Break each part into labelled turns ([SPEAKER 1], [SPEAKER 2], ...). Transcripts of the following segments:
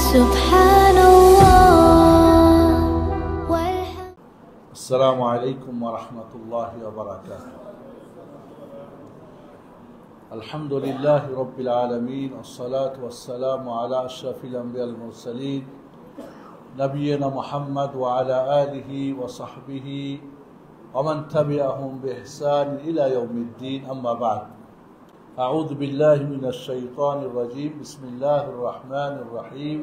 [SPEAKER 1] Subhanallah walhamdulillah.
[SPEAKER 2] Assalamu alaikum wa rahmatullahi wa barakatuh. Alhamdulillahi rabbil alameen, as-salatu was-salamu ala ashrafil anbiya al-mursaleen, nabiyyina Muhammad wa ala alihi wa sahbihi wa man tabi'ahum bi ihsan ila yawmiddin, amma ba'd. A'udhu billahi minash shaitanir rajim. Bismillahir rahmanir rahim.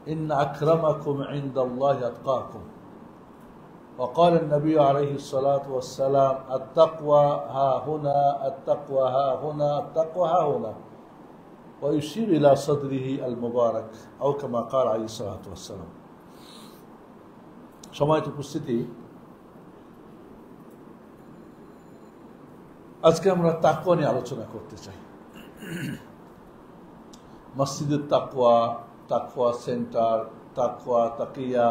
[SPEAKER 2] إن أكرمكم عند الله أتقاكم. وقال النبي عليه الصلاة والسلام التقوى ها هنا التقوى ها هنا التقوى ها هنا، ويشير إلى صدره المبارك أو كما قال عليه الصلاة والسلام. সম্মানিত উপস্থিতি, আজকে আমরা তাকওয়া নিয়ে আলোচনা করতে চাই। মসজিদের তাকওয়া, তাকওয়া সেন্টার, তাকওয়া তাকিয়া,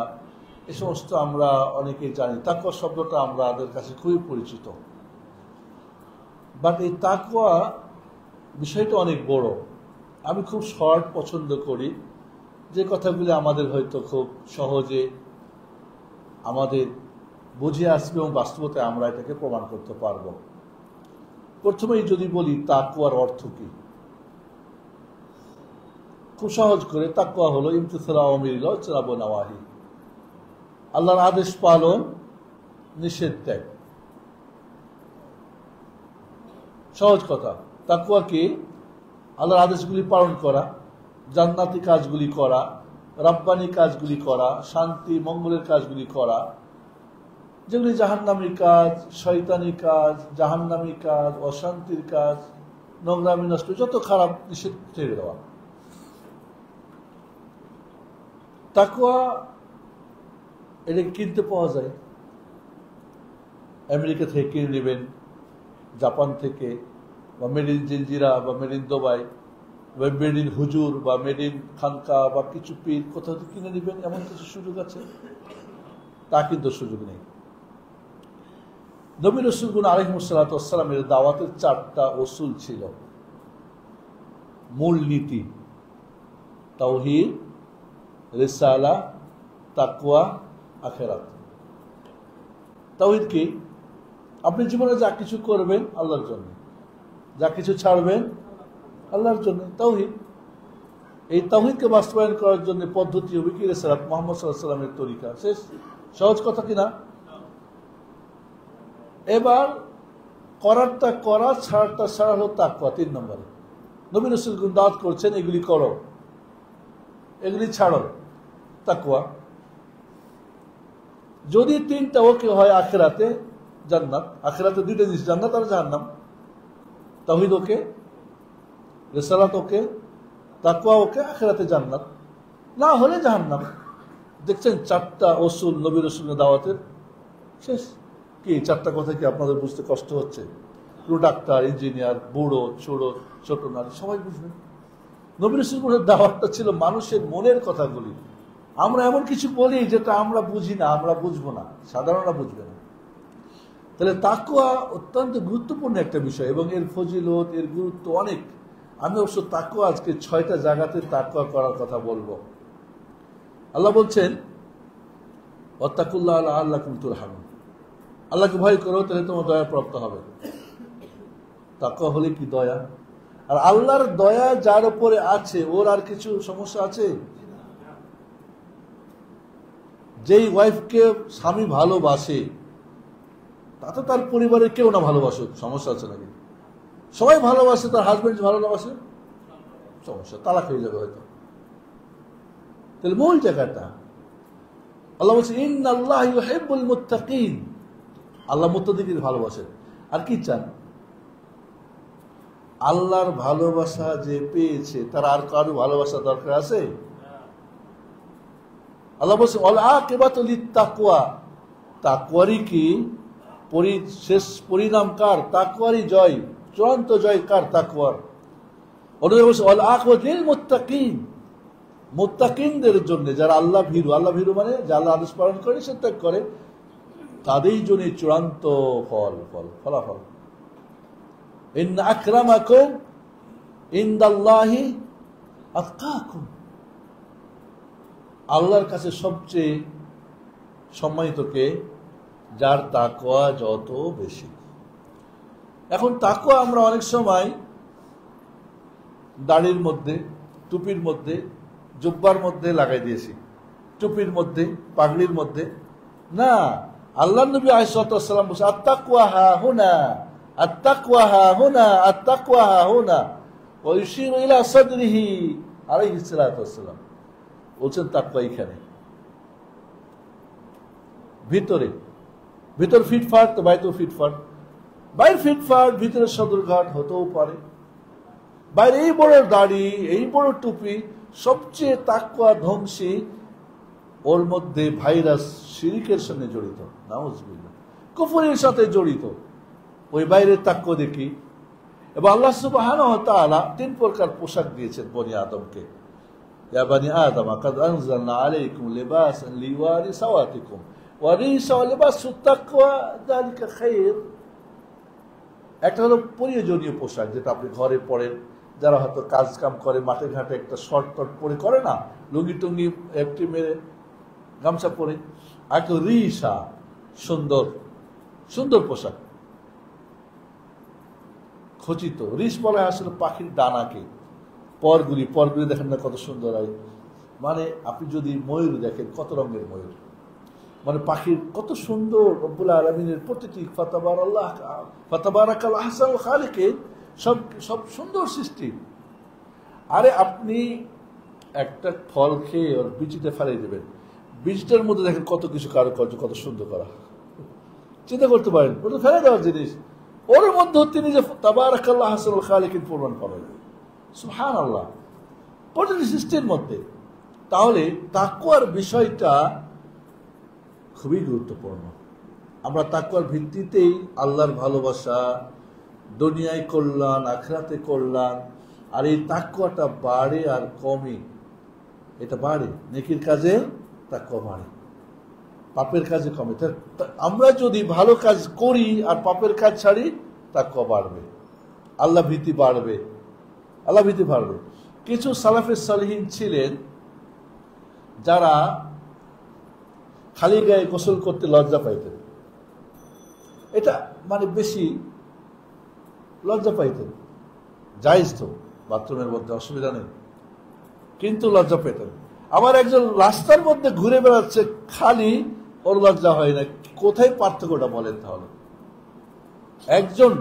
[SPEAKER 2] এই সমস্ত আমরা অনেকেই জানি। তাকওয়া শব্দটা আমাদের কাছে খুবই পরিচিত, বাট এই তাকওয়া বিষয়টা অনেক বড়। আমি খুব শর্ট পছন্দ করি, যে কথাগুলি আমাদের হয়তো খুব সহজে আমাদের বুঝে আসবে এবং বাস্তবতায় আমরা এটাকে প্রমাণ করতে পারব। প্রথমেই যদি বলি তাকওয়ার অর্থ কি, খুব সহজ করে, তাকওয়া হলো ইমতিসাল আওয়ামিরিল ওয়া ইজতিনাবুন নাওয়াহি, আল্লাহর আদেশ পালন, নিষেধ ত্যাগ। সহজ কথা। তাকওয়া কি? আল্লাহর আদেশগুলি পালন করা, জান্নাতি কাজগুলি করা, রাব্বানি কাজগুলি করা, শান্তি মঙ্গলের কাজগুলি করা, যেগুলি জাহান্নামী কাজ, শয়তানি কাজ, জাহান্নামী কাজ, অশান্তির কাজ, নোংরামি নষ্ট, যত খারাপ নিষেধ ছেড়ে দেওয়া। তাকওয়া এটা কিনতে পাওয়া যায়, আমেরিকা থেকে কিনে নেবেন, জাপান থেকে, বা মেড ইন জিনজিরা, বা মেড ইন দুবাই, বা মেড ইন হুজুর, বা মেড ইন খানকা, বা কিছু পীর কোথাও থেকে কিনে নেবেন, এমন কিছু সুযোগ আছে? তা কিন্তু সুযোগ নেই। নবী রাসূলগণ আলাইহিস সালাতু ওয়াস সালামের দাওয়াতের 4টা উসুল ছিল, মূল নীতি: তাওহীদ, রিসালা, তাকওয়া, আখিরাত। তাওহীদ কি? আপনি জীবনে যা কিছু করবেন আল্লাহর জন্য, যা কিছু ছাড়বেন আল্লাহর জন্য, তাওহীদ। এই তাওহীদকে বাস্তবায়ন করার জন্য পদ্ধতি হবে কি? রিসালাত, মুহাম্মদ সাল্লাল্লাহু আলাইহি ওয়াসাল্লামের তরিকা। শেষ। সহজ কথা কিনা? এবার করারটা করা, ছাড়ারটা ছাড়া হলো তাকওয়া। 3 নম্বরে নবী রাসূলগণ দাওয়াত করছেন, এগুলি করো, এগুলি ছাড়ো, তাকওয়া। যদি 3টা ওকে হয়, আখিরাতে জান্নাত। আখিরাতে 2টা জিনিস, জান্নাত আর জাহান্নাম। তাওহীদ ওকে, রিসালাত ওকে, তাকওয়া ওকে, আখিরাতে জান্নাত, না হলে জাহান্নাম। দেখছেন 4টা উসুল নবী রাসূলের দাওয়াতের। শেষ। কি 4টা কথা কি আপনাদের বুঝতে কষ্ট হচ্ছে? পুরো ডাক্তার, ইঞ্জিনিয়ার, বুড়ো, ছোট নারী সবাই বুঝবেন। নবী রাসূলের দাওয়াতটা ছিল মানুষের মনের কথাগুলি। আমরা এমন কিছু বলি যেটা আমরা বুঝি না, আমরা বুঝবো না, সাধারণরা বুঝবে না। তাহলে তাকওয়া অত্যন্ত গুরুত্বপূর্ণ একটা বিষয়, এবং এর ফজিলত, এর গুরুত্ব অনেক। আমি অবশ্য তাকওয়া আজকে 6টা জায়গাতে তাকওয়া করার কথা বলবো। আল্লাহ বলছেন ওয়াত্তাকুল্লাহ লাআল্লাকুম তুরহামুন, আল্লাহকে ভয় করো, তাহলে তোমার দয়া প্রাপ্ত হবে। তাকওয়া হলে কি? দয়া। আর আল্লাহর দয়া যার উপরে আছে, ওর আর কিছু সমস্যা আছে? যেই ওয়াইফকে স্বামী ভালোবাসে, তাতে তার পরিবারের কেউ না ভালোবাসুক, সমস্যা আছে নাকি? সবাই ভালোবাসে, তার হাজবেন্ড ভালো না বাসে, সমস্যা, তালাক হয়ে যাবে হয়তো। তাহলে মূল জায়গাটা আল্লাহ বলছে ইন্নাল্লাহা ইউহিব্বুল মুত্তাকিন, আল্লাহ মুত্তাকিদের ভালোবাসেন। আর কি চান? আল্লাহর ভালোবাসা যে পেয়েছে, তার আর কারো ভালোবাসা দরকার আছে? আল্লাহ বলছে ওয়াল আকিবাতু লিত্তাকওয়া, তাকওয়ারই কি শেষ পরিণাম কার? তাকওয়ারই জয়, চূড়ান্ত জয় কার? তাকওয়ার। অন্যদের বলছে ওয়াল আকিবাতু লিল মুত্তাকিন, মুত্তাকিনদের জন্য, যারা আল্লাহ ভীরু। আল্লাহ ভীরু মানে যারা আল্লাহ আদেশ পালন করে, নিষেধ ত্যাগ করে, তাদের জন্য চূড়ান্ত ফলাফল। ইন্না আকরামাকুম ইনদাল্লাহি আতকাকুম, আল্লাহর কাছে সবচেয়ে সম্মানিত কে? যার তাকওয়া যত বেশি। এখন তাকওয়া আমরা অনেক সময় দাড়ির মধ্যে, টুপির মধ্যে, জুব্বার মধ্যে লাগাই দিয়েছি, টুপির মধ্যে, পাগড়ির মধ্যে না। আল্লাহ নবী আলাইহিস সালাম বলেছেন আত্তাকওয়া হাহুনা, আত্তাকওয়া হাহুনা, আত্তাকওয়া হাহুনা, ওয়া ইউশিরু ইলা সাদরিহি আলাইহিস সালাতু ওয়াস সালাম। বলছেন তাকওয়া এখানে ভিতরে, ভিতর ফিটফাট তো বাইরে ফিটফাট, বাইরে ফিটফাট ভিতরে সদরঘাট হতেও পারে। বাইরে এই বড় দাড়ি, এই বড় টুপি, সবচেয়ে তাকওয়া ধ্বংসী, ওর মধ্যে ভাইরাস শিরকের সঙ্গে জড়িত, নাউজুবিল্লাহ, কুফরের সাথে জড়িত। ওই বাইরের তাকওয়া দেখি। এবং আল্লাহ সুবহানাহু ওয়া তাআলা 3 প্রকার পোশাক দিয়েছেন বনি আদমকে। ইয়া বনি আদম কাদ আনজালনা আলাইকুম লিবাসান লিওয়ারি সাওয়াতিকুম ওয়া রিসা ওয়া লিবাসুত তাকওয়া যালিকা খায়র। একটা হলো প্রয়োজনীয় পোশাক, যেটা আপনি ঘরে পরেন, যারা হয়তো কাজ কাম করে মাঠে ঘাটে, একটা শর্ট টট পরে করে না, লুঙ্গি টুঙ্গি একটি মেরে গামছা পরে। আর একটা রিসা, সুন্দর সুন্দর পোশাক, খচিত। রিস বলা হয় আসলে পাখির ডানাকে, পরগুলি দেখেন না কত সুন্দর হয়। মানে আপনি যদি ময়ূর দেখেন, কত রঙের ময়ূর, মানে পাখির কত সুন্দর, রব্বুল আলামিনের প্রতিটি ফাতাবারাকাল আহসানুল খালিকিন, সব সব সুন্দর সৃষ্টি। আরে আপনি একটা ফল খেয়ে ওর বীজটা ফেলাই দেবেন, বীজটার মধ্যে দেখেন কত কিছু কারুকার্য, কত সুন্দর করা। চিন্তা করতে পারেন, ওটা ফেলে দেওয়ার জিনিস, ওর মধ্যে তিনি যে তাবারাকাল্লাহ আহসানুল খালিকিন প্রমাণ পাবেন, সুবহানাল্লাহ, প্রতিটি সৃষ্টির মধ্যে। তাহলে তাকওয়ার বিষয়টা খুবই গুরুত্বপূর্ণ। আমরা তাকওয়ার ভিত্তিতেই আল্লাহর ভালোবাসা, দুনিয়ায় কল্যাণ, আখিরাতে কল্যাণ। আর এই তাকওয়াটা বাড়ে আর কমে, এটা বাড়ে, নেকির কাজে তাকওয়া বাড়ে, পাপের কাজে কমে। আমরা যদি ভালো কাজ করি আর পাপের কাজ ছাড়ি, তাকওয়া বাড়বে, আল্লাহ ভীতি বাড়বে, আল্লাহ ভীতি বাড়বে। কিছু সালাফে সালিহিন ছিলেন যারা খালি গায়ে গোসল করতে লজ্জা পাইতেন, এটা মানে বেশি লজ্জা পাইতেন, জায়েজ তো, বাথরুমের মধ্যে অসুবিধা নেই, কিন্তু লজ্জা পেতেন। আবার একজন রাস্তার মধ্যে ঘুরে বেড়াচ্ছে খালি, ওর লজ্জা হয় না। কোথায় পার্থক্যটা বলেন তাহলে? একজন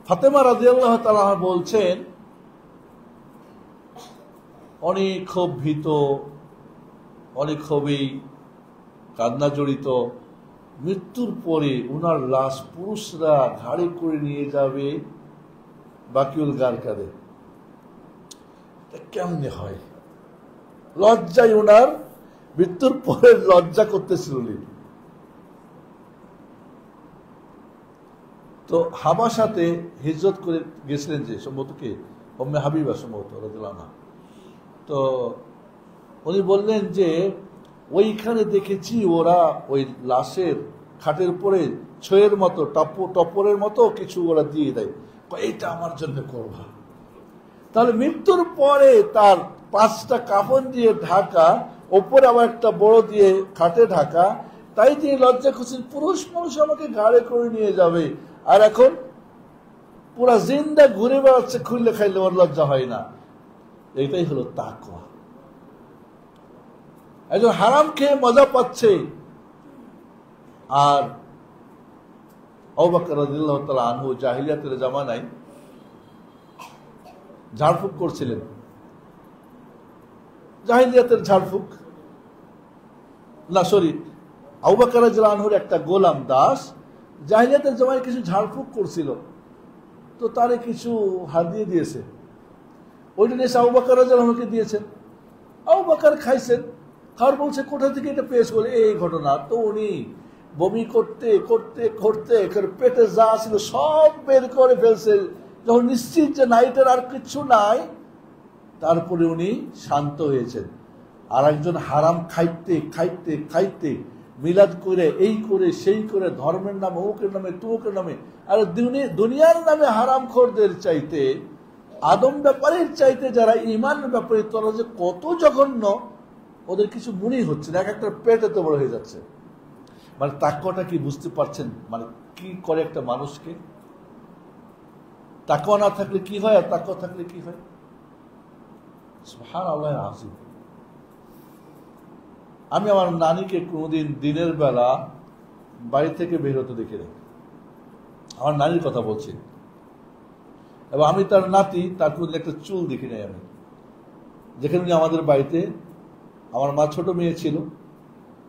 [SPEAKER 2] ফাতেমা রাদিয়াল্লাহু তাআলা বলছেন, অনেক খুব ভীত, অনেক খুবই কান্না জড়িত, মৃত্যুর পরে উনার লাশ পুরুষরা ঘাড়ে করে নিয়ে যাবে বাকিউল গারকাদে। কেমনে হয়? লজ্জায় উনার মৃত্যুর পরে লজ্জা করতেছিল। তো হাবাসাতে হিজরত করে গেছিলেন যে, সম্ভবত কে, উম্মে হাবিবা সম্ভবত রাদিয়াল্লাহু আনহা। তো উনি বললেন যে ওইখানে দেখেছি ওরা ওই লাশের খাটের উপরে ছয়ের মতো, টপরের মতো কিছু ওরা দিয়ে দেয়, এইটা আমার জন্য করবা। তাহলে মৃত্যুর পরে তার 5টা কাফন দিয়ে ঢাকা, ওপরে আবার একটা বড় দিয়ে খাটে ঢাকা, তাই তিনি লজ্জা করছেন, পুরুষ মানুষ আমাকে ঘাড়ে করে নিয়ে যাবে, আর এখন পুরা জিন্দা ঘুরে বেড়াচ্ছে, খুললে খাইলে ওর লজ্জা হয় না। এইটাই হলো তাকওয়া। একজন হারাম খেয়ে মজা পাচ্ছে, আর আবু বকর রাদিয়াল্লাহু তাআলা আনহু জাহিলিয়াতের জামানায় ঝাড়ফুঁক করছিলেন। জাহিলিয়াতের ঝাড়ফুঁক না, সরি, আবু বকর রাদিয়াল্লাহু আনহুর একটা গোলাম দাস জাহিলিয়াতের জামানায় কিছু ঝাড়ফুঁক করছিল, তো তারে কিছু হাদিয়া দিয়েছে। ওইটা নিয়ে আবু বকর রাদিয়াল্লাহু আনহুকে দিয়েছেন। আবু বকর খাইছেন, খাওয়ার বলছে কোথা থেকে এটা পেয়েছ, বলে এই ঘটনা। তো উনি বমি করতে করতে করতে পেটে যা ছিল সব বের করে ফেলছে। যখন নিশ্চিত যে নাইটের আর কিছু নাই, তারপরে উনি শান্ত হয়েছেন। আর একজন হারাম খাইতে খাইতে খাইতে মিলাদ করে, এই করে সেই করে, ধর্মের নামে, অমুকের নামে, তুমুকের নামে, আর দুনিয়ার নামে হারাম খোরদের চাইতে আদম ব্যাপারের চাইতে যারা ঈমান ব্যাপারে তারা যে কত জঘন্য ওদের কিছু মনেই হচ্ছে না, এক একটা পেট এত বড় হয়ে যাচ্ছে। মানে তাকওয়াটা কি বুঝতে পারছেন? মানে কি করে একটা মানুষকে? তাকওয়া না থাকলে কি হয় আর তাকওয়া থাকলে কি হয়? সুবহানাল্লাহ আযীম। আমি আমার নানিকে কোনোদিন দিনের বেলা বাড়ি থেকে বের হতে দেখিনি। আমার নানির কথা বলছি, এবং আমি তার নাতি, তার কোনোদিন একটা চুল দেখি নাই আমি। যেখানে উনি আমাদের বাড়িতে, আমার মা ছোট মেয়ে ছিল,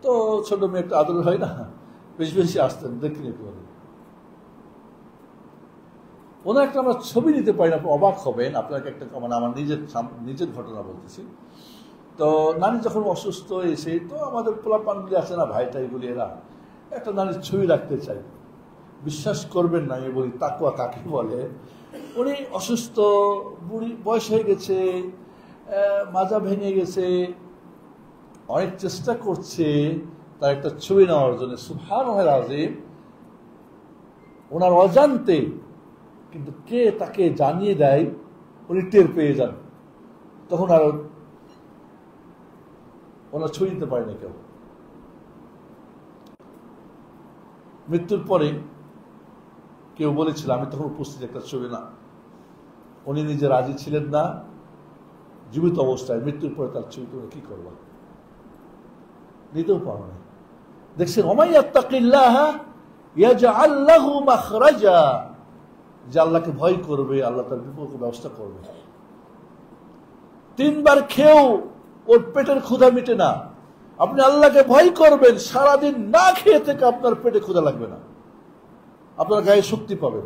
[SPEAKER 2] তো ছোট মেয়ে একটা আদর হয় না, বেশি বেশি আসতেন, দেখিনি কোনোদিন। ওনার একটা আমরা ছবি নিতে পারি না, অবাক হবেন। আপনাকে একটা মানে আমার নিজের ঘটনা বলতেছি। তো নানি যখন অসুস্থ এসে, তো আমাদের পোলাপানগুলি আছে না, ভাই টাইগুলি, এরা একটা নানির ছবি রাখতে চাই। বিশ্বাস করবেন না, আমি বলি তাকওয়া কাকে বলে। উনি অসুস্থ, বুড়ি বয়স হয়ে গেছে, মাজা ভেঙে গেছে, অনেক চেষ্টা করছে তার একটা ছবি নেওয়ার জন্য। সুবহানাল্লাহ আযীম। ওনার অজান্তে কিন্তু কে তাকে জানিয়ে দেয়, উনি টের পেয়ে যান। তখন আর ওনার ছবি নিতে পারেনি কেউ। মৃত্যুর পরে কেউ বলেছিল, আমি তখন উপস্থিত, একটা ছবি না, উনি নিজে রাজি ছিলেন না জীবিত অবস্থায়, মৃত্যুর পরে তার ছবি তুমি কি করবা, নিতেও পারো না। দেখছেন, ওমাই ইয়াত্তাকিল্লাহ ইয়াজআল লাহু মাখরাজা, যে আল্লাহকে ভয় করবে আল্লাহ তার বিপদ ব্যবস্থা করবে। 3 বার খেয়েও ওর পেটের ক্ষুধা মিটে না। আপনি আল্লাহকে ভয় করবেন, সারাদিন না খেয়ে থেকে আপনার পেটে ক্ষুধা লাগবে না, আপনার গায়ে শক্তি পাবেন।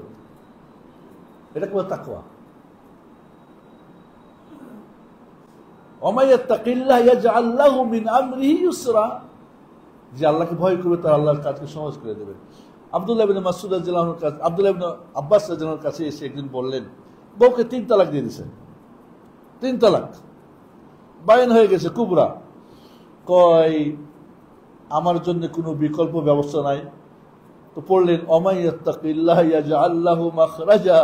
[SPEAKER 2] এটা কি তাকওয়া? ওমাই ইয়াত্তাকিল্লাহ ইয়াজআল লাহু মিন আমরিহি ইউসরা, যে আল্লাহকে ভয় করবে তার আল্লাহর কাজকে সহজ করে দেবেন। আব্দুল্লাহ ইবনে মাসউদ রাদিয়াল্লাহু আনহুর কাছে, আব্দুল্লাহ ইবনে আব্বাস রাদিয়াল্লাহু আনহুর কাছে এসে একদিন বললেন, বউকে 3 তালাক দিয়ে দিয়েছেন, 3 তালাক, বাইন হয়ে গেছে কুবরা। কয় আমার জন্য কোনো বিকল্প ব্যবস্থা নাই। তো পড়লেন ওমাই ইয়াত্তাকিল্লাহ ইয়াজআল লাহু মাখরাজা,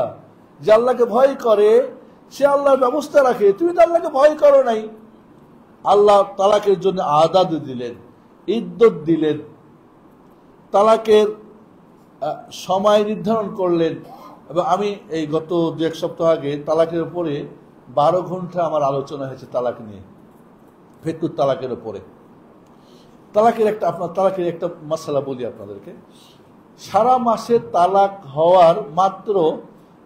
[SPEAKER 2] যে আল্লাহকে ভয় করে সে আল্লাহর ব্যবস্থা রাখে। তুমি তো আল্লাহকে ভয় করো নাই। আল্লাহ তালাকের জন্য আদাদ দিলেন, ইদ্দত দিলেন, তালাকের সময় নির্ধারণ করলেন। এবং আমি এই গত 2-1 সপ্তাহ আগে তালাকের উপরে 12 ঘন্টা আমার আলোচনা হয়েছে তালাক নিয়ে, ফিকহুত তালাকের উপরে। তালাকের একটা মাসালা বলি আপনাদেরকে। সারা মাসে তালাক হওয়ার মাত্র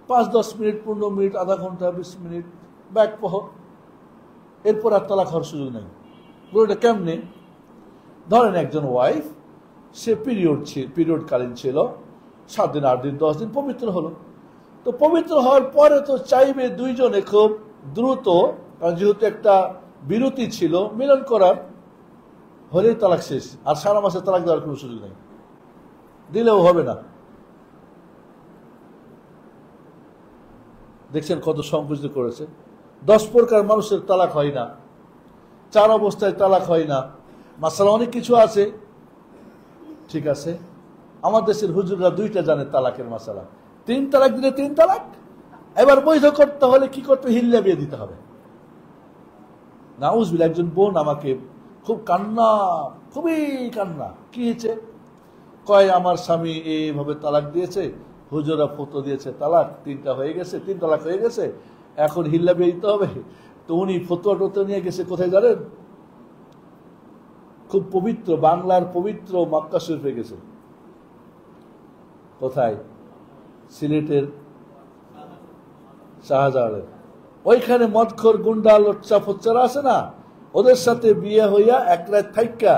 [SPEAKER 2] 5-10 মিনিট, 15 মিনিট, আধা ঘন্টা, 20 মিনিট ব্যাক প্রহর, এরপর আর তালাক হওয়ার সুযোগ নেই। এটা কেমনে? ধরেন একজন ওয়াইফ, সে পিরিয়ডকালীন ছিল, 7 দিন, 8 দিন, 10 দিন পবিত্র হলো। তো পবিত্র হওয়ার পরে তো চাইবে দুইজনে খুব দ্রুত, কারণ যেহেতু একটা বিরতি ছিল, মিলন করার, হলেই তালাক শেষ। আর সারা মাসে তালাক দেওয়ার কোনো সুযোগ নেই, দিলেও হবে না। দেখছেন কত সংকুচিত করেছে। 10 প্রকার মানুষের তালাক হয় না, 4 অবস্থায় তালাক হয় না, মাসালা অনেক কিছু আছে। ঠিক আছে, আমার দেশের হুজুররা 2টা জানে তালাকের মাসালা। 3 তালাক দিলে 3 তালাক। এবার বৈধ করতে হলে কি করতে, হিল্লা বিয়ে দিতে হবে। নাউজুবিল্লাহ। একজন বোন আমাকে খুব কান্না, খুবই কান্না, কি হয়েছে? কয় আমার স্বামী এইভাবে তালাক দিয়েছে, হুজুরা ফতো দিয়েছে, তালাক 3টা হয়ে গেছে, 3 তালাক হয়ে গেছে, এখন হিল্লা বিয়ে দিতে হবে। তো উনি ফতোয়া টতো নিয়ে গেছে কোথায় জানেন? খুব পবিত্র, বাংলার পবিত্র মক্কা শরীফে গেছে। কোথায়? সিলেটের শাহজালাল। ওইখানে মদখোর, গুন্ডা, লোচ্চা ফচ্চারা আছে না, ওদের সাথে বিয়ে হইয়া 1 রাত থাইকা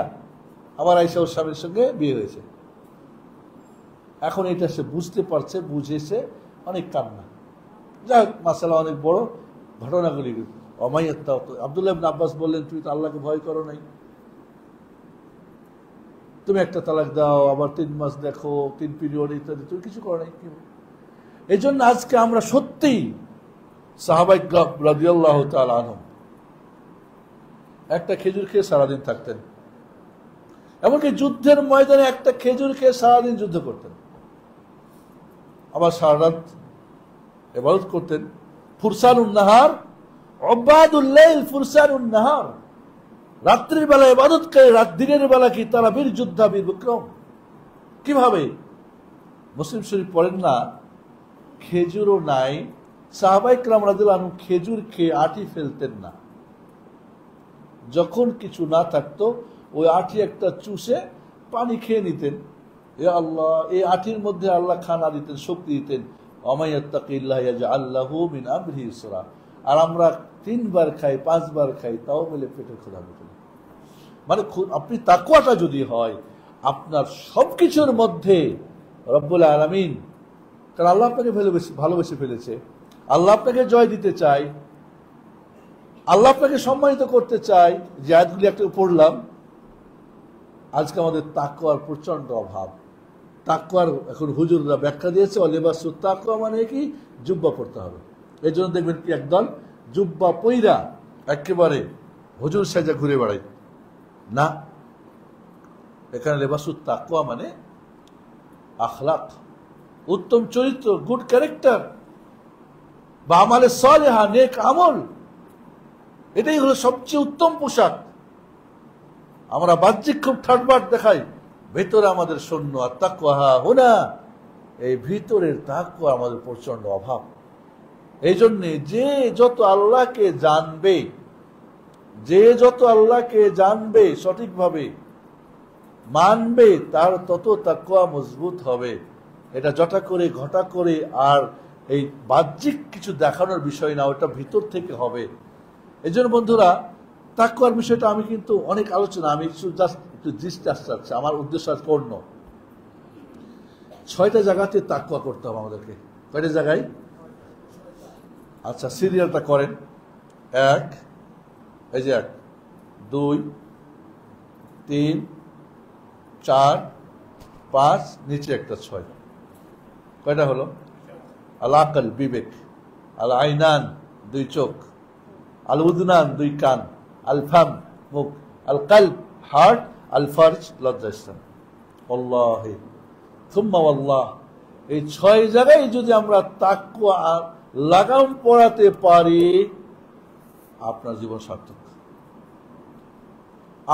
[SPEAKER 2] আমার আয়েশা ওর স্বামীর সঙ্গে বিয়ে হয়েছে। এখন এটা সে বুঝতে পারছে, বুঝেছে, অনেক কান্না। যাই হোক, মাসালা অনেক বড়, ঘটনাগুলি অমাইয়াত্তা। আব্দুল্লাহ ইবনে আব্বাস বললেন, তুমি তো আল্লাহকে ভয় করো নাই, তুমি একটা তালাক দাও, আবার 3 মাস দেখো, 3 পিরিয়ড ইত্যাদি, তুমি কিছু করো নাই। এই জন্য আজকে আমরা সত্যিই সাহাবায়ে কেরাম রাদিয়াল্লাহু তাআলা আনহুম একটা খেজুর খেয়ে সারাদিন থাকতেন। এমনকি যুদ্ধের ময়দানে একটা খেজুর খেয়ে সারাদিন যুদ্ধ করতেন, আবার সারা রাত ইবাদত করতেন। ফুরসানুন নাহার, উবাদুল লাইল ফুরসানুন নাহার, রাত্রির বেলা ইবাদত করে, দিনের বেলা কি তারা বীর যোদ্ধা, বীর বিক্রম। কিভাবে? মুসলিম শরীফ পড়েন না, খেজুরও নাই, সাহাবায়ে কেরাম রাদিয়াল্লাহু আনহু খেজুর খেয়ে আটি ফেলতেন না। যখন কিছু না থাকতো ওই আটি একটা চুষে পানি খেয়ে নিতেন। এ আল্লাহ, এই আটির মধ্যে আল্লাহ খানা দিতেন, শক্তি দিতেন। ওয়ামাইয়াত্তাকিল্লাহ ইয়াজআল লাহু মিন আমরিহি ইসরা। আর আমরা 3 বার খাই, 5 বার খাই, তাও বলে পেটের ক্ষুধা মেটে না। মানে আপনি তাকওয়াটা যদি হয় আপনার সবকিছুর মধ্যে, রব্বুল আলামিন, কারণ আল্লাহ আপনাকে ভালোবেসে ফেলেছে, আল্লাহ আপনাকে জয় দিতে চায়, আল্লাহ আপনাকে সম্মানিত করতে চায়। যে আয়াতগুলি একটা পড়লাম, আজকে আমাদের তাকওয়ার প্রচন্ড অভাব। তাকওয়ার এখন হুজুররা ব্যাখ্যা দিয়েছে, লিবাসুত তাকওয়া মানে কি, জুব্বা পড়তে হবে। এই জন্য দেখবেন কি একদল জুব্বা পইরা একেবারে হুজুর সাজা ঘুরে বেড়ায় না। এখানে লিবাসুত তাকওয়া মানে আখলাক, উত্তম চরিত্র, গুড ক্যারেক্টার, বা আমালে সালেহা, নেক আমল, এটাই হলো সবচেয়ে উত্তম পোশাক। আমরা বাহ্যিক খুব ঠাটবাট দেখাই, ভেতরে আমাদের শূন্য। আর তাকওয়া হুনা, এই ভিতরের তাকওয়া আমাদের প্রচন্ড অভাব। এই জন্যে যে যত আল্লাহকে জানবে, যে যত আল্লাহকে জানবে, সঠিকভাবে মানবে, তার তত তাকওয়া মজবুত হবে। এটা জটা করে ঘটা করে আর এই বাহ্যিক কিছু দেখানোর বিষয় না, ওটা ভিতর থেকে হবে। এই জন্য বন্ধুরা, তাকওয়ার বিষয়টা আমি কিন্তু অনেক আলোচনা, আমি জাস্ট একটু জিস্ট আসতে, আমার উদ্দেশ্য আজ অন্য। 6টা জায়গাতে তাকওয়া করতে হবে আমাদেরকে। কয়টা জায়গায়? আচ্ছা, সিরিয়ালটা করেন। 1, এই যে 1, 2, 3, 4, 5, নিচে একটা 6। কয়টা হলো? আল আকল, বিবেক, আল আইনান, 2 চোখ, আল উদনান, 2 কান, আল ফাম, মুখ, আল কলব, হার্ট, আল ফারজ, লজ্জাস্থান। আল্লাহি থুম্মা আল্লাহ। এই 6 জায়গায় যদি আমরা তাকওয়া লাগাম পড়াতে পারি, আপনার জীবন সার্থক।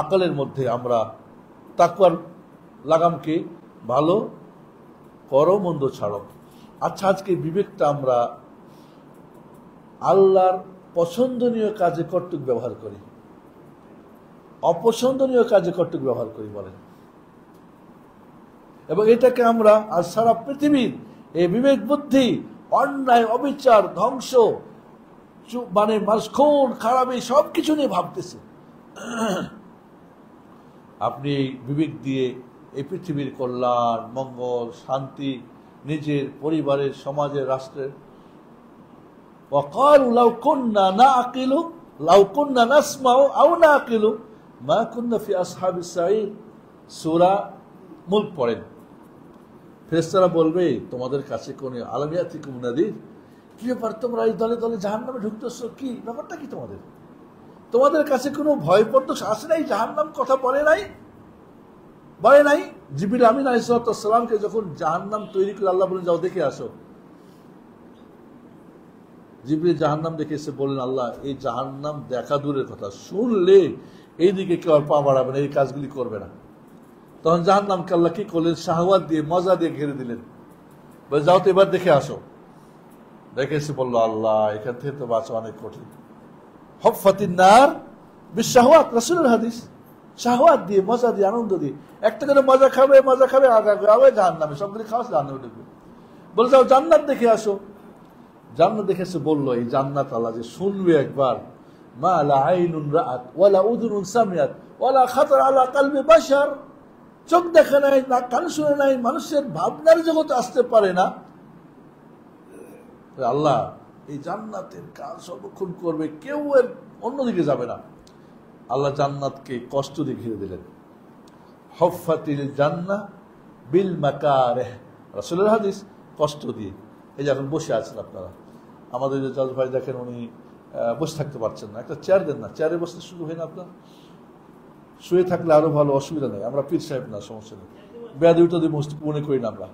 [SPEAKER 2] আকলের মধ্যে আমরা তাকওয়ার লাগামকে, ভালো করো মন্দ ছাড়ো। আচ্ছা, আজকে বিবেকটা আমরা আল্লাহর পছন্দনীয় কাজে কতটুকু ব্যবহার করি, অপছন্দনীয় কাজে কতটুকু ব্যবহার করি বলেন? এবং এটাকে আমরা আজ সারা পৃথিবীর এই বিবেক বুদ্ধি, অন্যায়, অবিচার, ধ্বংস, মানে মানুষ খুন খারাপি সবকিছু নিয়ে ভাবতেছে। আপনি বিবেক দিয়ে এই পৃথিবীর কল্যাণ, মঙ্গল, শান্তি, নিজের পরিবারের, সমাজের, রাষ্ট্রের। وقالوا لو كنا نعقل لو كنا نسمع أو نعقل ما كنا في أصحاب السعير। সূরা মুলক পড়েন। ফেরেশতারা বলবে তোমাদের কাছে কোন আলামিয়াতিকুম নাদির, কি ব্যাপার তোমরা এই দলে দলে জাহান্নামে ঢুকতেছো, কি ব্যাপারটা কি তোমাদের? তোমাদের কাছে কোনো ভয় প্রত্যক্ষ আসে নাই? জাহান্নাম কথা বলে নাই? জিবরিল আমিন আলাইহিস সালামকে যখন জাহান্নাম তৈরি করে আল্লাহ বলেন যাও দেখে আসো, জিবরিল জাহান্নাম দেখে এসে বলেন আল্লাহ এই জাহান্নাম দেখা দূরের কথা, শুনলে এইদিকে কেউ আর পা বাড়াবে না, এই কাজগুলি করবে না। তখন জাহান্নামকে আল্লাহ কি করলেন? শাহওয়াত দিয়ে, মজা দিয়ে ঘিরে দিলেন। বলে যাও তো এবার দেখে আসো। দেখে এসে বললো আল্লাহ এখান থেকে তো বাঁচা অনেক কঠিন। হফাতিন নার বিশাহওয়াত, রাসূলের হাদিস। শাহওয়াত দিয়ে, মজা দিয়ে, আনন্দ দিয়ে, একটা করে মজা খাবে আগে জাহান্নামে, সবগুলি খাওয়া জাহান্নামে ঢুকবে। বলে যাও জান্নাত দেখে আসো। জান্নাত দেখে এসে বললো এই জান্নাত আল্লাহ যে শুনবে একবার, মা লা আইনুন রাআত ওয়ালা উযুনুন সামিআত ওয়ালা খাতার আলা কলবি বাশার, চোখ দেখে নাই, না কান শুনে নাই, মানুষের ভাবনার জগতে আসতে পারে না। আল্লাহ এই জান্নাতের কাজ সর্বক্ষণ করবে, কেউ এর অন্যদিকে যাবে না। আল্লাহ জান্নাতকে কষ্ট দিয়ে ঘিরে দিলেন। হফাতিল জান্নাহ বিল মাকারিহ, রাসূলের হাদিস, কষ্ট দিয়ে। এই যে এখন বসে আছেন আপনারা, আমাদের যে জাজ ভাই দেখেন উনি বসে থাকতে পারছেন না, একটা চেয়ার দেন না, চেয়ারে বসতে শুরু হয় না আপনার? শুয়ে থাকলে আরো ভালো, অসুবিধা নেই, আমরা পীর সাহেব না, সমস্যা নেই, বেয়াদবিটা দিয়ে মনে করি না আমরা।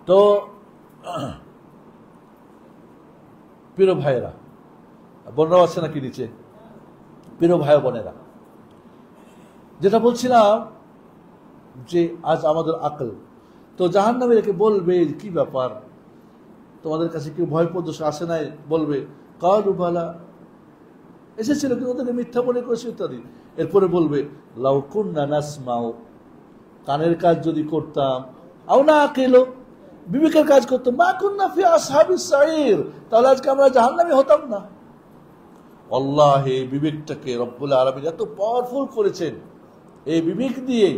[SPEAKER 2] তো প্রিয় ভাইয়েরা, বোনরাও আছে নাকি নিচে? প্রিয় ভাই বোনেরা, যেটা বলছিলাম যে আজ আমাদের আকল তো জাহান্নামে রেখে বলবে কি ব্যাপার, তোমাদের কাছে কেউ ভয় প্রদোষ আসে নাই? বলবে কালু বালা, এসেছিল কিন্তু ওদেরকে মিথ্যা মনে করেছে ইত্যাদি। এরপরে বলবে লাউ কুন্না নাসমাউ, কানের কাজ যদি করতাম, আও না আকিলু, বিবেকের কাজ করতাম, মা কুন্না ফি আসহাবিস সাইর, তাহলে আজকে আমরা জাহান্নামী হতাম না। আল্লাহ এই বিবেকটাকে রব্বুল আলামিন এত পাওয়ারফুল করেছেন। এই বিবেক দিয়ে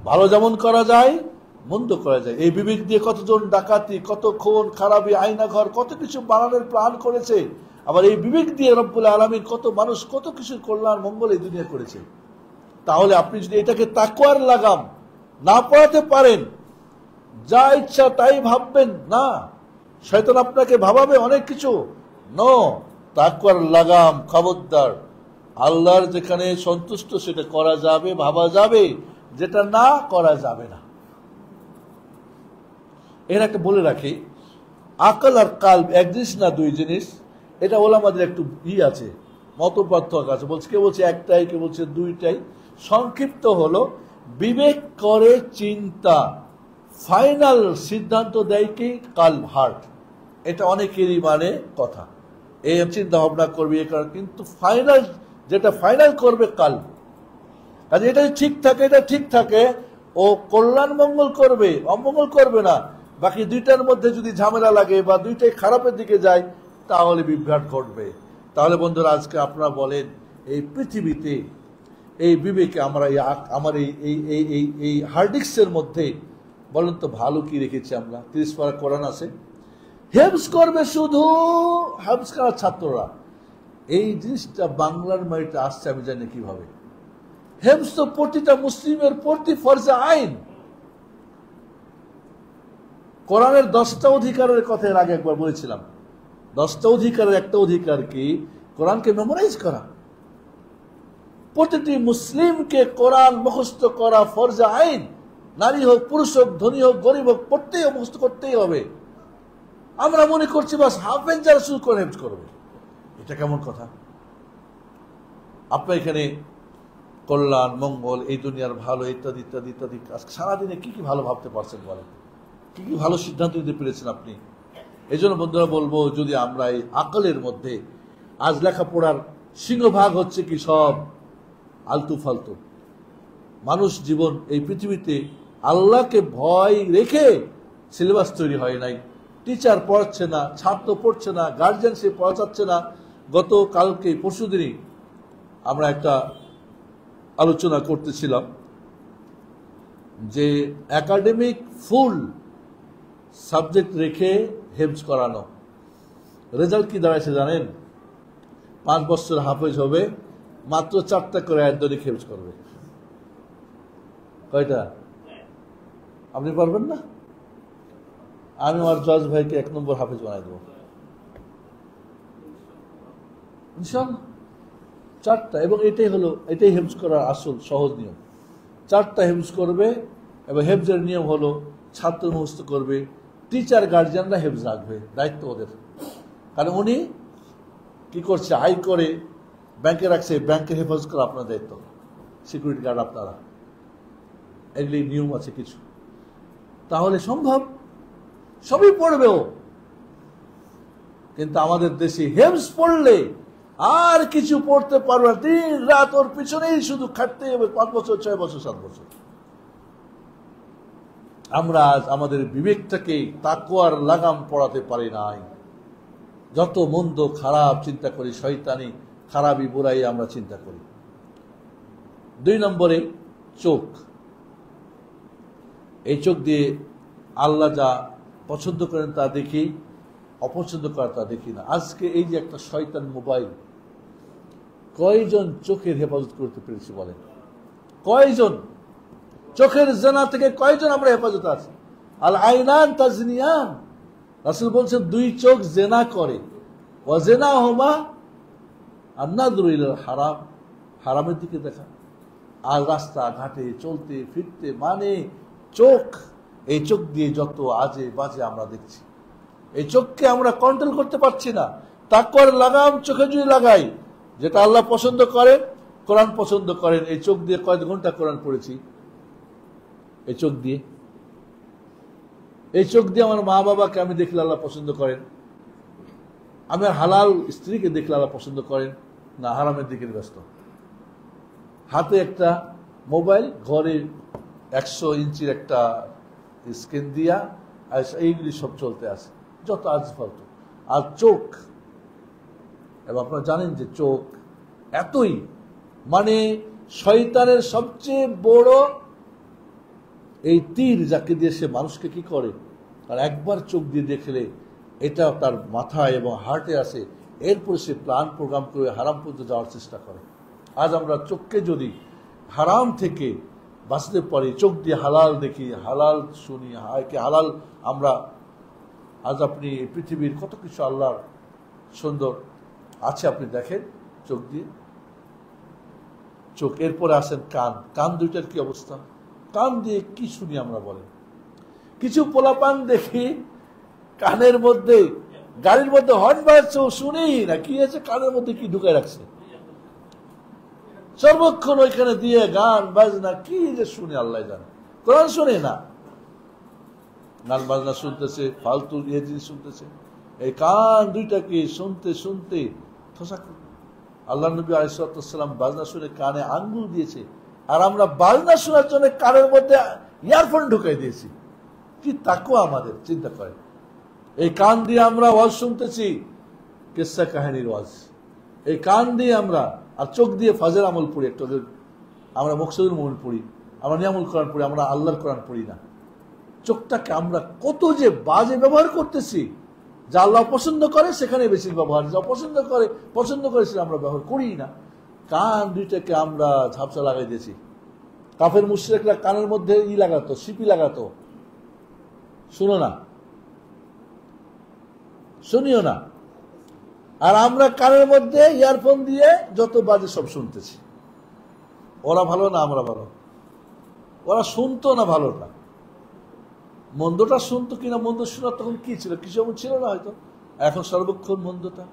[SPEAKER 2] ভালো যেমন করা যায়, মন্দ করা যায়। এই বিবেক দিয়ে কতজন ডাকাতি, কত খুন খারাপি, আয়না ঘর, কত কিছু বানানোর প্ল্যান করেছে। আবার এই বিবেক দিয়ে রব্বুল আলামিন কত মানুষ, কত কিছুর কল্যাণ মঙ্গল এই দুনিয়া করেছে। তাহলে আপনি যদি এটাকে তাকওয়ার লাগাম না পড়াতে পারেন, যা ইচ্ছা তাই ভাববেন না, শয়তান আপনাকে ভাবাবে অনেক কিছু। নো, তাকওয়ার লাগাম, খবরদার। আল্লাহর যেখানে সন্তুষ্ট সেটা করা যাবে, ভাবা যাবে, যেটা না করা যাবে না। এর একটা বলে রাখি, আকল আর কালব এক জিনিস না, দুই জিনিস। এটা ওলামাদের একটু আছে, মত পার্থক্য আছে। বলছে কেউ বলছে একটাই, কেউ বলছে দুইটাই। সংক্ষিপ্ত হলো বিবেক করে চিন্তা, ফাইনাল সিদ্ধান্ত দেয় কি কালব, হার্ট। এটা অনেকেরই মানে কথা, এই চিন্তা ভাবনা করবে কিন্তু ফাইনাল যেটা ফাইনাল করবে কালব। কাজে এটা ঠিক থাকে, এটা ঠিক থাকে, ও কল্যাণ মঙ্গল করবে, অমঙ্গল করবে না। বাকি দুইটার মধ্যে যদি ঝামেলা লাগে বা দুইটাই খারাপের দিকে যায়, তাহলে বিভ্রাট ঘটবে। তাহলে বন্ধুরা, আজকে আপনারা বলেন এই পৃথিবীতে এই বিবেকে আমরা আমার এই হার্ডিক্সের মধ্যে বলেন তো ভালো কি রেখেছি আমরা? 30 পারা কোরআন আছে, হেফজ করবে শুধু হেফজ করার ছাত্ররা। এই জিনিসটা বাংলার মাটিতে আসছে আমি জানি কিভাবে। হেফজ তো প্রতিটা মুসলিমের প্রতি ফরজে আইন। কোরআনের 10টা অধিকারের কথা এর আগে একবার বলেছিলাম। 10টা অধিকারের একটা অধিকার কি? কোরআনকে মেমোরাইজ করা। প্রতিটি মুসলিমকে কোরআন মুখস্থ করা ফরজে আইন। নারী হোক, পুরুষ হোক, ধনী হোক, গরিব হোক, প্রত্যেক মুখস্থ করতেই হবে। আমরা মনে করছি বাস হাফেজ যারা শুরু করে হেফজ করবে। এটা কেমন কথা? আপনার এখানে কল্যাণ মঙ্গল, এই দুনিয়ার ভালো, ইত্যাদি ইত্যাদি ইত্যাদি, সারাদিনে কি কি ভালো ভাবতে পারছেন বলেন? কি কি ভালো সিদ্ধান্ত নিতে পেরেছেন আপনি? এই জন্য বন্ধুরা বলবো, যদি আমরা এই আকলের মধ্যে, আজ লেখাপড়ার সিংহভাগ হচ্ছে কি সব আলতু ফালতু। মানুষ জীবন এই পৃথিবীতে আল্লাহকে ভয় রেখে সিলেবাস তৈরি হয় নাই। টিচার পড়াচ্ছে না, ছাত্র পড়ছে না, গার্জিয়ান সে পড়াচ্ছে না। গতকালকে পরশুদিনই আমরা একটা আলোচনা করতেছিলাম যে একাডেমিক ফুল সাবজেক্ট রেখে হেফজ করানো, রেজাল্ট কি দাঁড়াইছে জানেন? 5 বছর হাফেজ হবে, মাত্র 4টা করে আয়াত দৈনিক হেফজ করবে। কয়টা? আপনি পারবেন না? আমি আমার জজ ভাইকে 1 নম্বর হাফেজ বানাই দেবো ইনশাআল্লাহ। 4টা, এবং এটাই হেফজ করার আসল সহজ নিয়ম। 4টা হেফজ করবে, এবং হেফজের নিয়ম হলো ছাত্র মুখস্থ করবে, টিচার গার্জিয়ানরা হেফজ রাখবে, দায়িত্ব ওদের। কারণ উনি কি করছে, আয় করে ব্যাংকে রাখছে, ব্যাংকের হেফাজত করা আপনার দায়িত্ব, সিকিউরিটি গার্ড আপনারা। এগুলি নিয়ম আছে কিছু। তাহলে সম্ভব, সবই পড়বেও। কিন্তু আমাদের দেশে হেফজ পড়লে আর কিছু পড়তে পারবে না, দিন রাত ওর পিছনেই শুধু খাটতে হবে, 5 বছর 6 বছর 7 বছর। আমরা আজ আমাদের বিবেকটাকে তাকওয়ার লাগাম পড়াতে পারি নাই। যত মন্দ খারাপ চিন্তা করি, শয়তানি খারাপি বুড়াই আমরা চিন্তা করি। 2 নম্বরে চোখ। এই চোখ দিয়ে আল্লাহ যা পছন্দ করেন তা দেখি, অপছন্দ করা তা দেখি না। আজকে এই যে একটা শয়তান মোবাইল, কয়জন চোখের হেফাজত করতে পেরেছি বলেন? কয়জন চোখের জেনা থেকে কয়জন আমরা হেফাজত আছি? আল আইনান তাজনিয়ান, রাসূল বলছেন 2 চোখ জেনা করে। ওয়া জিনাহুমা আন-নাযরু ইলাল হারাম, হারামের দিকে দেখা। আর রাস্তা ঘাটে চলতে ফিরতে মানে চোখ, এই চোখ দিয়ে যত আজে বাজে আমরা দেখছি। এই চোখকে আমরা কন্ট্রোল করতে পারছি না। তাকওয়ার লাগাম চোখে যদি লাগাই, যেটা আল্লাহ পছন্দ করেন, কোরআন পছন্দ করেন, এই চোখ দিয়ে কয়েক ঘন্টা কোরআন পড়েছি। এই চোখ দিয়ে আমার মা বাবাকে আমি দেখলে আল্লাহ পছন্দ করেন, আমার হালাল স্ত্রীকে দেখলে আল্লাহ পছন্দ করেন না হারামের দিকে ব্যস্ত। হাতে একটা মোবাইল, ঘরে 100 ইঞ্চির একটা স্ক্রিন দিয়া, আর এইগুলি সব চলতে আছে, যত আজ ফালতু। আর চোখ, এবং আপনারা জানেন যে চোখ এতই, মানে শয়তানের সবচেয়ে বড় এই তীর, যাকে দিয়ে সে মানুষকে কি করে, আর একবার চোখ দিয়ে দেখলে এটা তার মাথায় এবং হার্টে আসে, এরপরে সে প্ল্যান প্রোগ্রাম করে হারাম পর্যন্ত যাওয়ার চেষ্টা করে। আজ আমরা চোখকে যদি হারাম থেকে বাঁচতে পারি, চোখ দিয়ে হালাল দেখি, হালাল শুনি, হালাল আমরা, আজ আপনি পৃথিবীর কত কিছু আল্লাহর সুন্দর আছে আপনি দেখেন চোখ দিয়ে। চোখ, এরপরে আসেন কান। কান দুইটার কি অবস্থা? কান দিয়ে কি শুনি আমরা বলেন? কিছু পোলাপান দেখি কানের মধ্যে, গাড়ির মধ্যে হর্ন বাজছে, শুনি না কি আছে, কানের মধ্যে কি ঢুকে রাখছে, সর্বক্ষণ ওইখানে দিয়ে গান বাজনা কি যে শুনে আল্লাহ জানে। কোরআন শুনে না, গান বাজনা শুনতেছে, ফালতু ইয়ে জিনিস শুনতেছে। এই কান দুইটাকে শুনতে শুনতে আল্লাহ নবী আলাইহিস সালাম বাজনা শুনে কানে আঙ্গুল দিয়েছে, আর আমরা বাজনা শোনার জন্য কানের মধ্যে ইয়ারফোন ঢুকাই দিয়েছি। কি তাকওয়া আমাদের, চিন্তা করে। এই কান দিয়ে আমরা ওয়াজ শুনতেছি, কিসসা কাহিনীর ওয়াজ, এই কান দিয়ে আমরা, আর চোখ দিয়ে ফাজের আমল পড়ি, একটু আমরা মকসুদুল মুমিন পড়ি, আমরা নিয়ামুল কোরআন পড়ি, আমরা আল্লাহর কোরআন পড়ি না। চোখটাকে আমরা কত যে বাজে ব্যবহার করতেছি, যা আল্লাহ পছন্দ করে সেখানে বেশি ব্যবহার, যা পছন্দ করে সেটা আমরা ব্যবহার করি না। কান দুইটাকে আমরা ঝাপসা লাগাই দিয়েছি। কাফের মুশরিকরা কানের মধ্যে লাগাতো, সিপি লাগাতো, শুনো না, শুনিও না। আর আমরা কানের মধ্যে ইয়ারফোন দিয়ে যত বাজে সব শুনতেছি। ওরা ভালো না আমরা ভালো? ওরা শুনতো না ভালোটা, মন্দটা শুনতো কিনা, মন্দ শোনার তখন কি ছিল, কিছু এমন ছিল না হয়তো, এখন সর্বক্ষণ মন্দটা।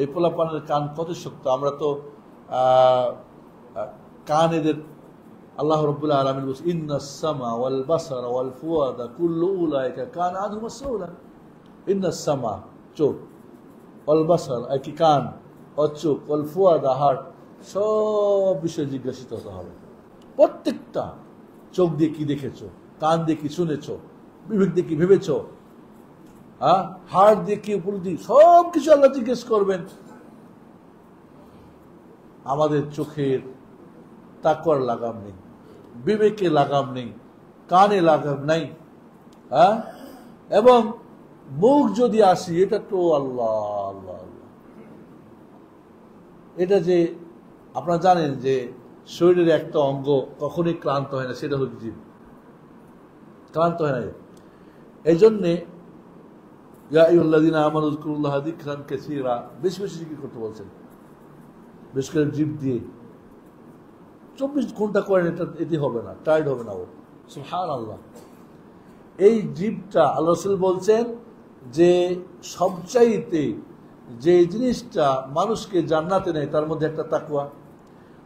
[SPEAKER 2] এই পোলাপানের কান কত শক্ত। আমরা তো কান এদের আল্লাহ রাব্বুল আলামিন বলছেন, ইন্নাস সামা ওয়াল বাসারা ওয়াল ফুয়াদা কুল্লু উলাইকা কানা আনহু মাসউলা। ইন্নাস সামা চোখ, ওয়াল বাসার কি কান, ও চোখ, ওয়াল ফুয়াদা হার্ট, সব বিষয়ে জিজ্ঞাসিত হতে হবে। প্রত্যেকটা চোখ দিয়ে কি দেখেছো, কান দিয়ে কি শুনেছো, বিবেক দিয়ে কি ভেবেছো, হার্ট দিয়ে কি উপলব্ধি, সব কিছু আল্লাহ জিজ্ঞেস করবেন। আমাদের চোখের তাকওয়ার লাগাম নেই, বিবেকে লাগাম নেই, কানে লাগাম নাই, এবং মুখ যদি আসি, এটা তো আল্লাহ আল্লাহ আল্লাহ। এটা যে আপনারা জানেন যে শরীরের একটা অঙ্গ কখনোই ক্লান্ত হয় না, সেটা হচ্ছে জিভ। ক্লান্ত হয় না। এই জন্যে ইয়া আইয়ুহাল্লাযীনা আমানু যকুরুল্লাহা যিকরান কাসীরা, বেশি বেশি জিকির করতে বলছেন, বিশেষ করে জিভ দিয়ে। 24 ঘন্টা করেন, এটা এতে হবে না, টায়ার্ড হবে না ও। সুবহানাল্লাহ। এই জিভটা আল্লাহ রাসূল বলছেন যে সবচাইতে যে জিনিসটা মানুষকে জান্নাতে নেয় তার মধ্যে একটা তাকওয়া,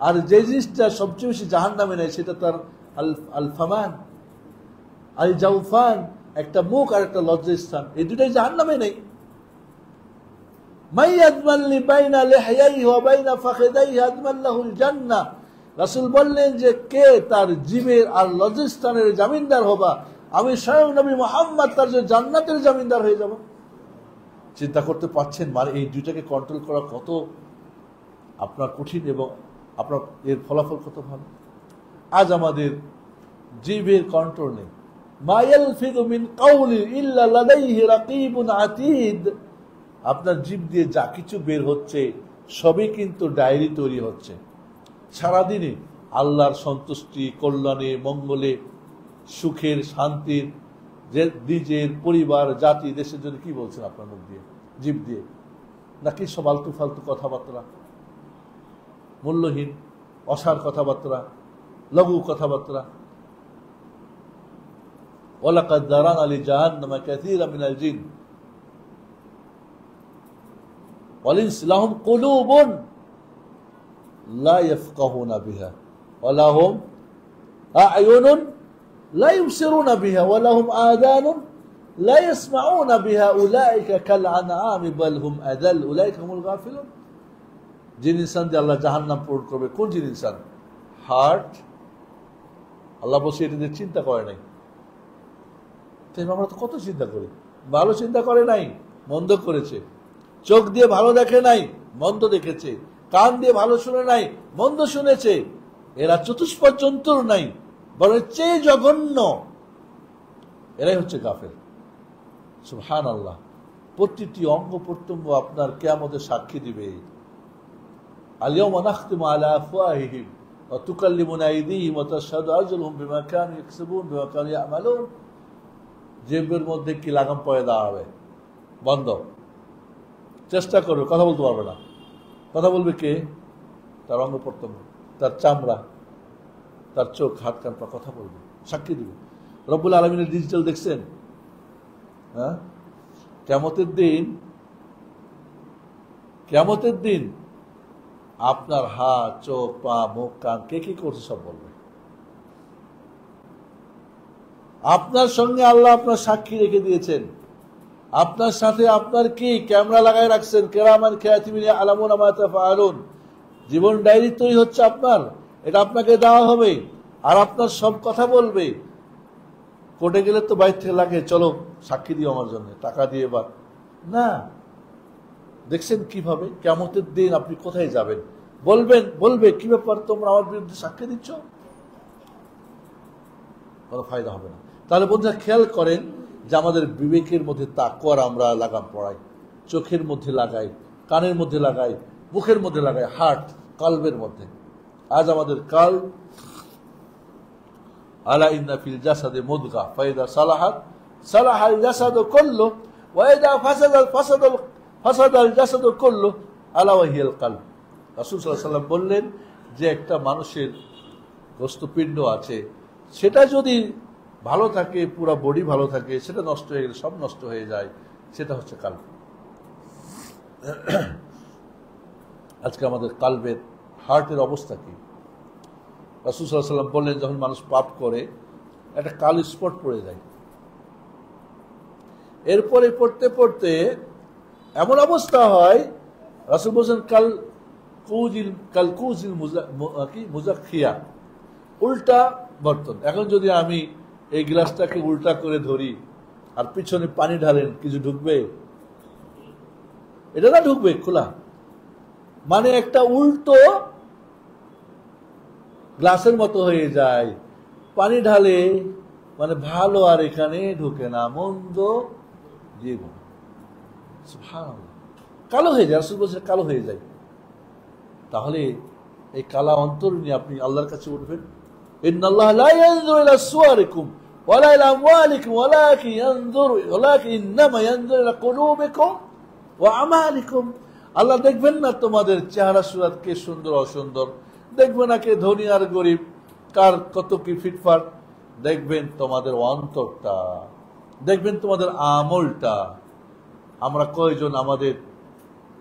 [SPEAKER 2] আর যে জিনিসটা সবচেয়ে বেশি জাহান্নামে নেয় সেটা তার আল ফামান আল জাউফান, একটা মুখ আর একটা লজ্জাস্থান। এই দুটাই জাহান্নামে নেই। মাইয়াদমাল্লি বাইনা লিহয়াইহি ওয়া বাইনা ফাখিদাইহি আদমাল্লাহুল জান্নাহ। রাসূল বললেন যে কে তার জিভের আর লজ্জাস্থানের জামিনদার হবা, আমি স্বয়ং নবী মুহাম্মদ তার যে জান্নাতের জামিনদার হয়ে যাব। চিন্তা করতে পারছেন, মানে এই দুইটাকে কন্ট্রোল করা কত আপনার কঠিন এবং আপনার এর ফলাফল কত ভালো। আজ আমাদের জিভের কন্ট্রোল নেই। মা ইয়ালফিযু মিন কাওলিন ইল্লা লাদাইহি রাকীবুন আতীদ। আপনার জিভ দিয়ে যা কিছু বের হচ্ছে সবই কিন্তু ডায়েরি তৈরি হচ্ছে। সারাদিনে আল্লাহর সন্তুষ্টি, কল্যাণে, মঙ্গলে, সুখের, শান্তির, যে নিজের পরিবার, জাতি, দেশের জন্য কি বলছেন আপনার মুখ দিয়ে, জিভ দিয়ে? নাকি সব আলতু ফালতু কথাবার্তা, মূল্যহীন অসার কথাবার্তা, লঘু কথাবার্তা। ওয়ালাকাদ যারানা লিজাহান্নামা কাসীরাম মিনাল জিন ওয়ালিনস লাহুম কুলুবুন লা ইয়াফকাহুনা বিহা ওয়া লাহুম আ'য়ুনুন লা ইবসিরুনা বিহা ওয়া লাহুম আযানুন লা ইয়াসমাউনা বিহা উলাইকা কাল আনআমি বাল হুম আযাল উলাইকা হুমুল গাফিলুন। যে ইনসান দিয়ে আল্লাহ জাহান্নাম পূরণ করবে, কোন যে ইনসান? হার্ট। আল্লাহ বলছে এটা দিয়ে চিন্তা করে নাই। তাই আমরা তো কত চিন্তা করি, ভালো চিন্তা করে নাই, মন্দ করেছে। চোখ দিয়ে ভালো দেখে নাই, মন্দ দেখেছে। কান দিয়ে ভালো শুনে নাই, মন্দ শুনেছে। এরা চতুষ্পদ জন্তুর নাই, বরং চেয়ে জঘন্য। এরাই হচ্ছে গাফেল। সুবহানাল্লাহ। প্রতিটি অঙ্গ প্রত্যঙ্গ আপনার কিয়ামতে সাক্ষী দিবে। আল-ইয়াওমা নাখতিমু আলা আফওয়াহিহিম ওয়া তুকাল্লিমুনা আইদিহিম ওয়া তাশহাদু আরজুলুহুম বিমা কানু ইয়াকসিবুন বিমা কানু ইয়া'মালুন। জিহ্বার মধ্যে কি লাগাম পরে দেওয়া হবে? বন্ধ। চেষ্টা করবে, কথা বলতে পারবে না। কথা বলবে কে? তার অঙ্গ প্রত্যঙ্গ, তার চামড়া, তার চোখ, হাত, কান পা কথা বলবে, সাক্ষী দিবে। রব্বুল আলামিনের ডিজিটাল দেখছেন? হ্যাঁ, কিয়ামতের দিন আপনার হাত, চোখ, পা, মুখ, কান কে কি করছে সব বলবে। আপনার সঙ্গে আল্লাহ আপনার সাক্ষী রেখে দিয়েছেন। আপনার সাথে আপনার কি ক্যামেরা লাগাই রাখছেন। কিরামান কাতিবিন ইয়ালামুনা মা তাফআলুন। জীবন ডায়েরি তৈরি হচ্ছে আপনার, এটা আপনাকে দেওয়া হবে। আর আপনার সব কথা বলবে। কোর্টে গেলে তো বাইরে থেকে লাগে, চলো সাক্ষী দিও আমার জন্য, টাকা দিয়ে বা না। দেখছেন কিভাবে কিয়ামতের দিন আপনি কোথায় যাবেন? বলবে কি ব্যাপার, তোমরা আমার বিরুদ্ধে সাক্ষী দিচ্ছ? কোনো ফায়দা হবে না। তাহলে বন্ধুরা খেয়াল করেন যে আমাদের বিবেকের মধ্যে তাকওয়ার আমরা লাগাম পড়াই, চোখের মধ্যে লাগাই, কানের মধ্যে লাগাই, মুখের মধ্যে লাগাই, হার্ট, কলবের মধ্যে। আজ আমাদের কাল, আলা ইন্না ফিল জাসাদি মুদগা ফাইদা সালাহাত সালাহাল জাসাদু কুল্লু ওয়া ইদা ফাসাদাল জাসাদু কুল্লু আলা ওয়া হিয়াল কলব। রাসূল সাল্লাল্লাহু আলাইহি ওয়াসাল্লাম বললেন যে একটা মানুষের গোস্তপিণ্ড আছে, সেটা যদি ভালো থাকে, পুরো বডি ভালো থাকে, সেটা নষ্ট হয়ে গেলে সব নষ্ট হয়ে যায়, সেটা হচ্ছে কালব। আজকে আমাদের কালবের, হার্টের অবস্থা কি? রাসূল সাল্লাল্লাহু আলাইহি ওয়াসাল্লাম বললেন যখন মানুষ পাপ করে একটা কালো স্পট পড়ে যায়, এরপরে পড়তে পড়তে এমন অবস্থা হয়, রাসূল বলেন কাল কুজিল মুজাখিয়া, উল্টা বর্তন। এখন যদি আমি এই গ্লাসটাকে উল্টা করে ধরি আর পিছনে পানি ঢালেন, কিছু ঢুকবে? এটা না ঢুকবে খোলা, মানে একটা উল্টো গ্লাসের মতো হয়ে যায়। পানি ঢালে মানে ভালো আর এখানে ঢুকে না, মন্দ জীবন কালো হয়ে যায়। রাসূল বলছেন কালো হয়ে যায়। তাহলে এই কালা অন্তর নিয়ে আপনি আল্লাহর কাছে উঠবেন। ইন্নাল্লাহা লা ইয়ানজুরু ইলা সুওয়ারিকুম ওয়ালা ইলা আমওয়ালিকুম ওয়ালাকিন ইন্নামা ইয়ানজুরু ইলা কুলুবিকুম ওয়া আমালিকুম। আল্লাহ দেখবেন না তোমাদের চেহারা সুরাত, কে সুন্দর অসুন্দর, দেখবেন না কে ধনী আর গরিব, কার কত কি ফিটফাট, দেখবেন তোমাদের অন্তরটা, দেখবেন তোমাদের আমলটা। আমরা কয়জন আমাদের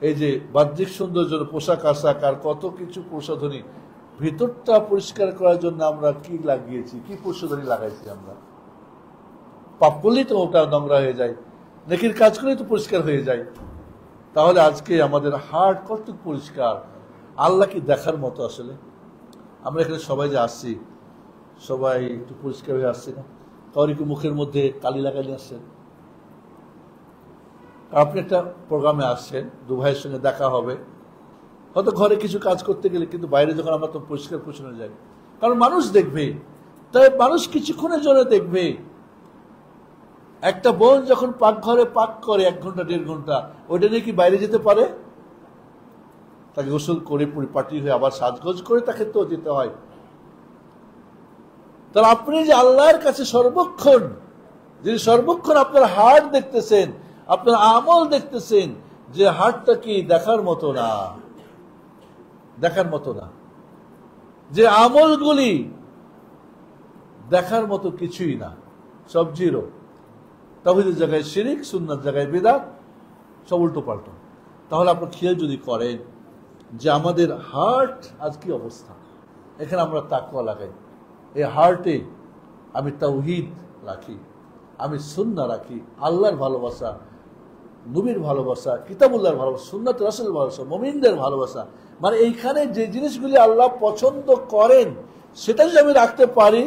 [SPEAKER 2] এই যে বাহ্যিক সৌন্দর্যের পোশাক আশাক আর কত কিছু প্রসাধনী, ভিতরটা পরিষ্কার করার জন্য আমরা কি লাগিয়েছি, কি প্রসাধনী লাগাইছি? আমরা পাপ করলেই তো ওটা নোংরা হয়ে যায়, নেকির কাজ করলেই তো পরিষ্কার হয়ে যায়। তাহলে আজকে আমাদের হার্ট কত পরিষ্কার, আল্লাহ কি দেখার মতো? আসলে আমরা এখানে সবাই যে আসছি, সবাই একটু পরিষ্কার হয়ে আসছে না? কাউরি কি মুখের মধ্যে কালি লাগালি আসছেন? আপনি একটা প্রোগ্রামে আসছেন, দু ভাইয়ের সঙ্গে দেখা হবে, হয়তো ঘরে কিছু কাজ করতে গেলে, কিন্তু বাইরে যখন আমরা তো পরিষ্কার পরিচ্ছন্ন যাই, কারণ মানুষ দেখবে। তাই মানুষ কিছুক্ষণের জন্য দেখবে। একটা বোন যখন পাকঘরে পাক করে 1 ঘন্টা 1.5 ঘন্টা, ওইটা নিয়ে কি বাইরে যেতে পারে? তাকে গোসল করে পরিপাটি হয়ে আবার সাজগোজ করে তাকে তো যেতে হয়। তাহলে আপনি যে আল্লাহর কাছে সর্বক্ষণ, যিনি সর্বক্ষণ আপনার হার্ট দেখতেছেন, আপনার আমল দেখতেছেন, যে হার্টটা কি দেখার মতো না, দেখার মতো না, যে আমলগুলি দেখার মতো কিছুই না, সব জিরো। তাওহীদের জায়গায় শিরিক, সুন্নাত জায়গায় বিদআত, সব উল্টো পাল্টো। তাহলে আপনার খেয়াল যদি করেন যে আমাদের হার্ট আজ কি অবস্থা, এখানে আমরা তাকওয়া লাগাই, এই হার্টে আমি তাওহীদ রাখি, আমি সুন্নাহ রাখি, আল্লাহর ভালোবাসা, নবীর ভালোবাসা, কিতাবুল্লাহর ভালোবাসা, সুন্নাত রাসূলের ভালোবাসা, মুমিনদের ভালোবাসা, মানে এইখানে যে জিনিসগুলি আল্লাহ পছন্দ করেন সেটা যদি আমি রাখতে পারি,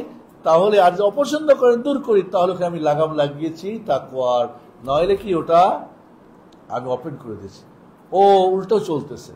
[SPEAKER 2] তাহলে আর যে অপছন্দ করেন দূর করি, তাহলে আমি লাগাম লাগিয়েছি তাকওয়ার, নইলে কি ওটা আমি ওপেন করে দিয়েছি, ও উল্টো চলতেছে।